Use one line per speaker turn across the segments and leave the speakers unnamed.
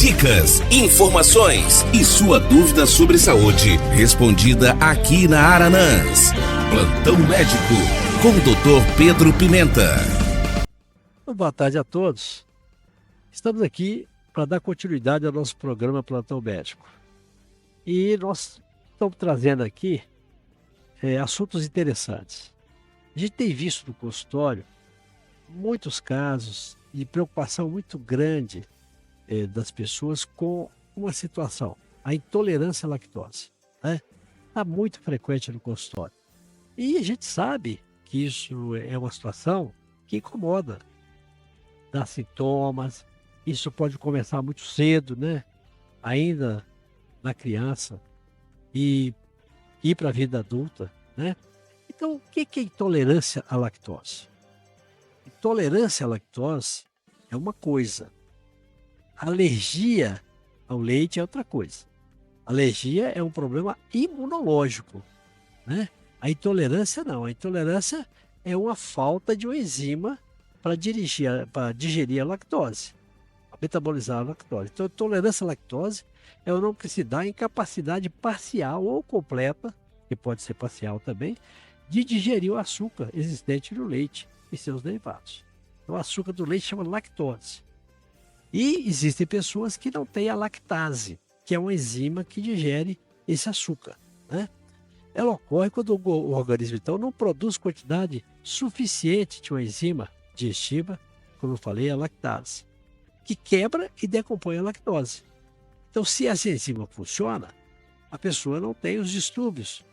Dicas, informações e sua dúvida sobre saúde respondida aqui na Aranãs. Plantão Médico com o Dr. Pedro Pimenta.
Boa tarde a todos. Estamos aqui para dar continuidade ao nosso programa Plantão Médico. E nós estamos trazendo aqui assuntos interessantes. A gente tem visto no consultório muitos casos de preocupação muito grande das pessoas com uma situação, a intolerância à lactose. Está muito frequente no consultório. E a gente sabe que isso é uma situação que incomoda, dá sintomas, isso pode começar muito cedo, né? Ainda na criança e ir para a vida adulta, né? Então, o que é intolerância à lactose? Intolerância à lactose é uma coisa. Alergia ao leite é outra coisa. Alergia é um problema imunológico, né? A intolerância não. A intolerância é uma falta de uma enzima para digerir a lactose, para metabolizar a lactose. Então, intolerância à lactose é o nome que se dá à incapacidade parcial ou completa, que pode ser parcial também, de digerir o açúcar existente no leite e seus derivados. Então, o açúcar do leite chama lactose. E existem pessoas que não têm a lactase, que é uma enzima que digere esse açúcar, né? Ela ocorre quando o organismo, então, não produz quantidade suficiente de uma enzima digestiva, como eu falei, a lactase, que quebra e decompõe a lactose. Então, se essa enzima funciona, a pessoa não tem os distúrbios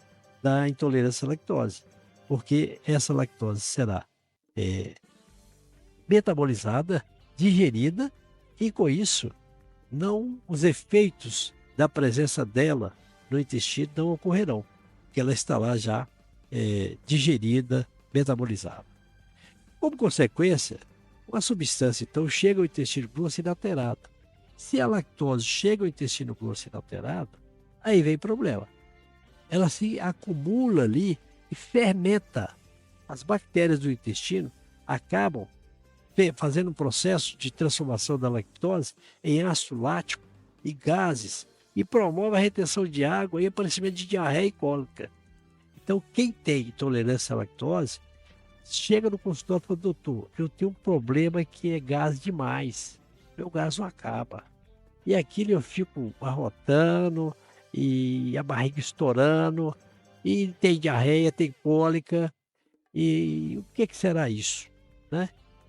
da intolerância à lactose, porque essa lactose será metabolizada, digerida, e com isso, os efeitos da presença dela no intestino não ocorrerão, porque ela estará já digerida, metabolizada. Como consequência, uma substância, então, chega ao intestino grosso inalterada. Se a lactose chega ao intestino grosso inalterado, aí vem problema. Ela se acumula ali e fermenta. As bactérias do intestino acabam fazendo um processo de transformação da lactose em ácido lático e gases e promove a retenção de água e aparecimento de diarreia e cólica. Então, quem tem intolerância à lactose, chega no consultório e fala: doutor, eu tenho um problema que é gás demais, meu gás não acaba. E aquilo eu fico arrotando, e a barriga estourando, e tem diarreia, tem cólica, e o que será isso, né?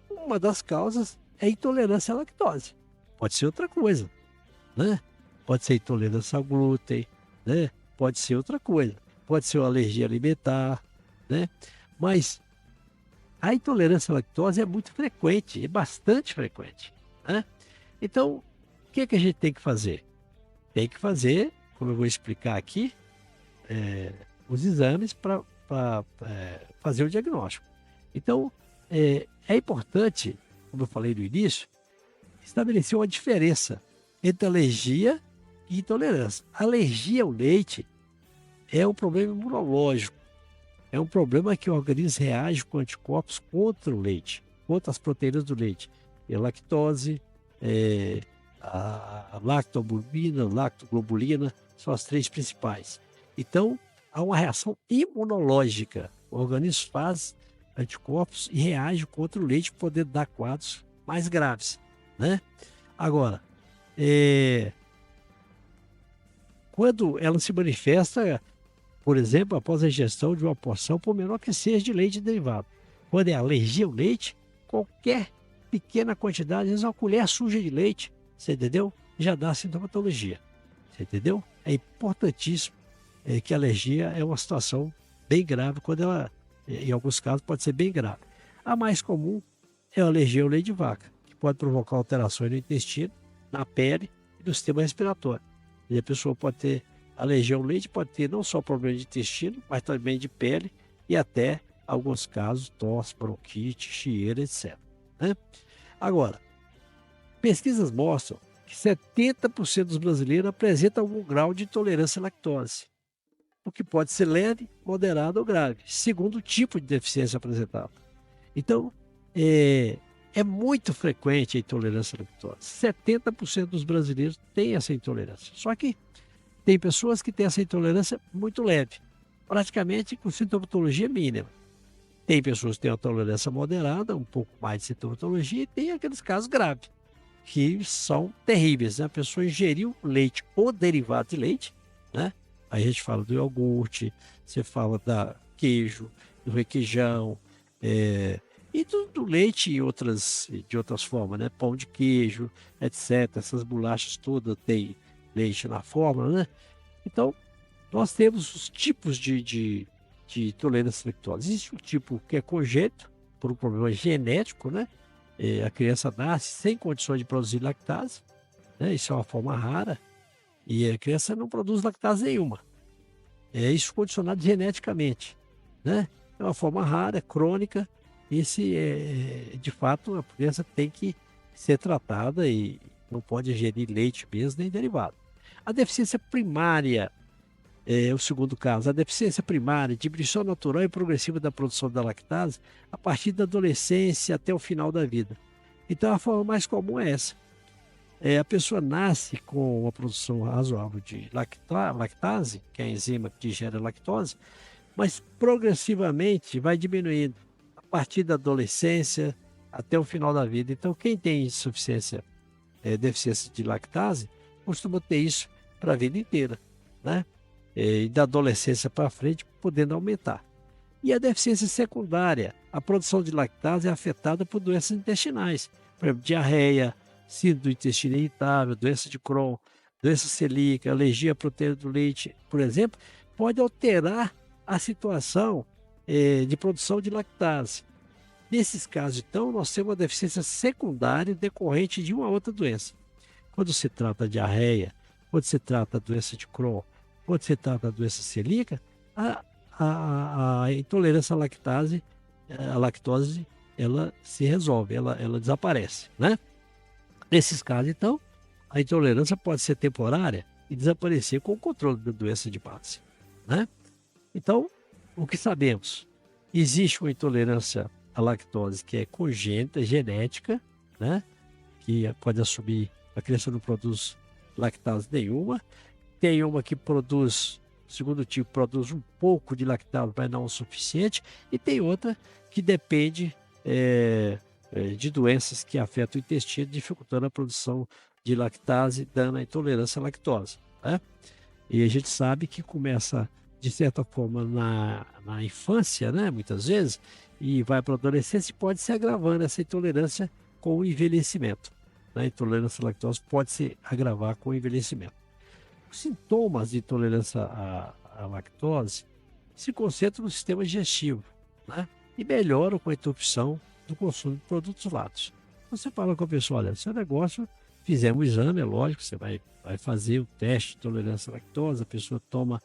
Uma das causas é a intolerância à lactose. Pode ser outra coisa, né? Pode ser intolerância ao glúten, né? Pode ser outra coisa. Pode ser uma alergia alimentar, né? Mas a intolerância à lactose é muito frequente, é bastante frequente, né? Então, o que a gente tem que fazer? Tem que fazer, como eu vou explicar aqui, os exames para fazer o diagnóstico. Então, é importante, como eu falei no início, estabelecer uma diferença entre alergia e intolerância. Alergia ao leite é um problema imunológico. É um problema que o organismo reage com anticorpos contra o leite, contra as proteínas do leite. E a lactose, a lactoalbumina, a lactoglobulina, são as três principais. Então, há uma reação imunológica. O organismo faz anticorpos e reage contra o leite, podendo dar quadros mais graves, né? Agora, quando ela se manifesta, por exemplo, após a ingestão de uma porção, por menor que seja, de leite derivado. Quando é alergia ao leite, qualquer pequena quantidade, às vezes uma colher suja de leite, você entendeu? Já dá sintomatologia, você entendeu? É importantíssimo que a alergia é uma situação bem grave, quando ela, em alguns casos, pode ser bem grave. A mais comum é a alergia ao leite de vaca, que pode provocar alterações no intestino, na pele e no sistema respiratório. E a pessoa pode ter alergia ao leite, pode ter não só problema de intestino, mas também de pele e até, em alguns casos, tosse, bronquite, chieira, etc, né? Agora, pesquisas mostram que 70% dos brasileiros apresentam algum grau de intolerância à lactose, o que pode ser leve, moderado ou grave, segundo o tipo de deficiência apresentada. Então, É muito frequente a intolerância à lactose. 70% dos brasileiros têm essa intolerância. Só que tem pessoas que têm essa intolerância muito leve, praticamente com sintomatologia mínima. Tem pessoas que têm uma tolerância moderada, um pouco mais de sintomatologia, e tem aqueles casos graves, que são terríveis, né? A pessoa ingeriu leite ou derivado de leite, né? Aí a gente fala do iogurte, você fala da queijo, do requeijão, e do leite de outras formas, né? Pão de queijo, etc. Essas bolachas todas têm leite na fórmula, né? Então, nós temos os tipos de intolerância à lactose. Existe um tipo que é congênito, por um problema genético, né? A criança nasce sem condições de produzir lactase, né? Isso é uma forma rara, e a criança não produz lactase nenhuma. Isso condicionado geneticamente, né? É uma forma rara, crônica. De fato, a criança tem que ser tratada e não pode ingerir leite mesmo, nem derivado. A deficiência primária é o segundo caso. A deficiência primária, diminuição natural e progressiva da produção da lactase a partir da adolescência até o final da vida. Então, a forma mais comum é essa. A pessoa nasce com uma produção razoável de lactase, que é a enzima que digere a lactose, mas progressivamente vai diminuindo a partir da adolescência até o final da vida. Então, quem tem deficiência de lactase, costuma ter isso para a vida inteira, né? E da adolescência para frente, podendo aumentar. E a deficiência secundária, a produção de lactase é afetada por doenças intestinais, por exemplo, diarreia, síndrome do intestino irritável, doença de Crohn, doença celíaca, alergia à proteína do leite, por exemplo, pode alterar a situação de produção de lactase. Nesses casos, então, nós temos uma deficiência secundária decorrente de uma outra doença. Quando se trata de diarreia, quando se trata da doença de Crohn, quando se trata da doença celíaca, a intolerância à lactose, ela se resolve, ela desaparece, né? Nesses casos, então, a intolerância pode ser temporária e desaparecer com o controle da doença de base, né? Então, o que sabemos? Existe uma intolerância à lactose que é congênita, genética, né? Que pode assumir, a criança não produz lactase nenhuma. Tem uma que produz, segundo tipo, produz um pouco de lactase, mas não o suficiente. E tem outra que depende de doenças que afetam o intestino, dificultando a produção de lactase, dando a intolerância à lactose, né? E a gente sabe que começa, de certa forma, na infância, né? Muitas vezes, e vai para a adolescência e pode se agravando essa intolerância com o envelhecimento. A intolerância à lactose pode se agravar com o envelhecimento. Os sintomas de intolerância à lactose se concentram no sistema digestivo, né? E melhoram com a interrupção do consumo de produtos lácteos. Você fala com a pessoa, olha, seu negócio, fizemos o exame, é lógico, você vai fazer o teste de intolerância à lactose, a pessoa toma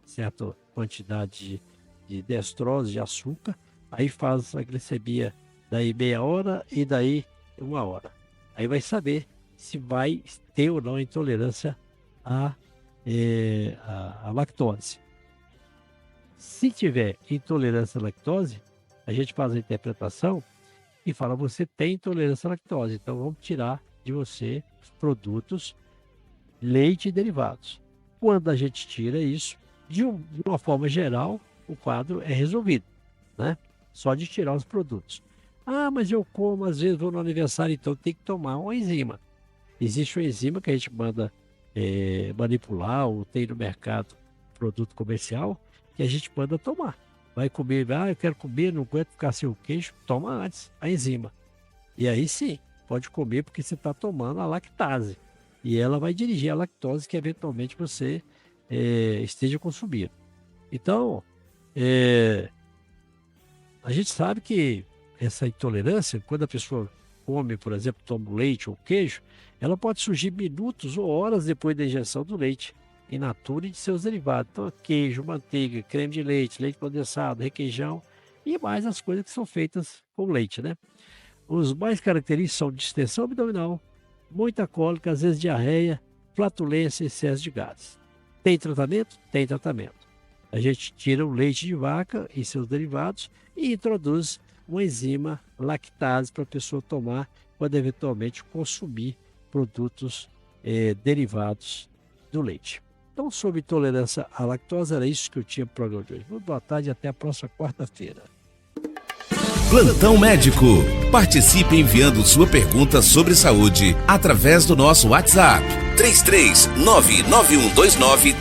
certa quantidade de destrose, de açúcar, aí faz a glicemia daí meia hora e daí 1 hora. Aí vai saber se vai ter ou não intolerância à lactose. Se tiver intolerância à lactose, a gente faz a interpretação e fala, você tem intolerância à lactose, então vamos tirar de você os produtos leite e derivados. Quando a gente tira isso, de uma forma geral, o quadro é resolvido, né? Só de tirar os produtos. Ah, mas eu como, às vezes vou no aniversário, então tem que tomar uma enzima. Existe uma enzima que a gente manda manipular, ou tem no mercado produto comercial, que a gente manda tomar. Vai comer, eu quero comer, não aguento ficar sem o queijo, toma antes a enzima. E aí sim, pode comer porque você está tomando a lactase. E ela vai dirigir a lactose que eventualmente você esteja consumindo. Então, a gente sabe que essa intolerância, quando a pessoa come, por exemplo, toma leite ou queijo, ela pode surgir minutos ou horas depois da injeção do leite in natura e de seus derivados. Então, queijo, manteiga, creme de leite, leite condensado, requeijão e mais as coisas que são feitas com leite, né? Os mais característicos são distensão abdominal, muita cólica, às vezes diarreia, flatulência e excesso de gases. Tem tratamento? Tem tratamento. A gente tira o leite de vaca e seus derivados e introduz uma enzima lactase para a pessoa tomar quando eventualmente consumir produtos derivados do leite. Então, sobre intolerância à lactose, era isso que eu tinha para o programa de hoje. Muito boa tarde e até a próxima quarta-feira.
Plantão Médico. Participe enviando sua pergunta sobre saúde através do nosso WhatsApp 3399129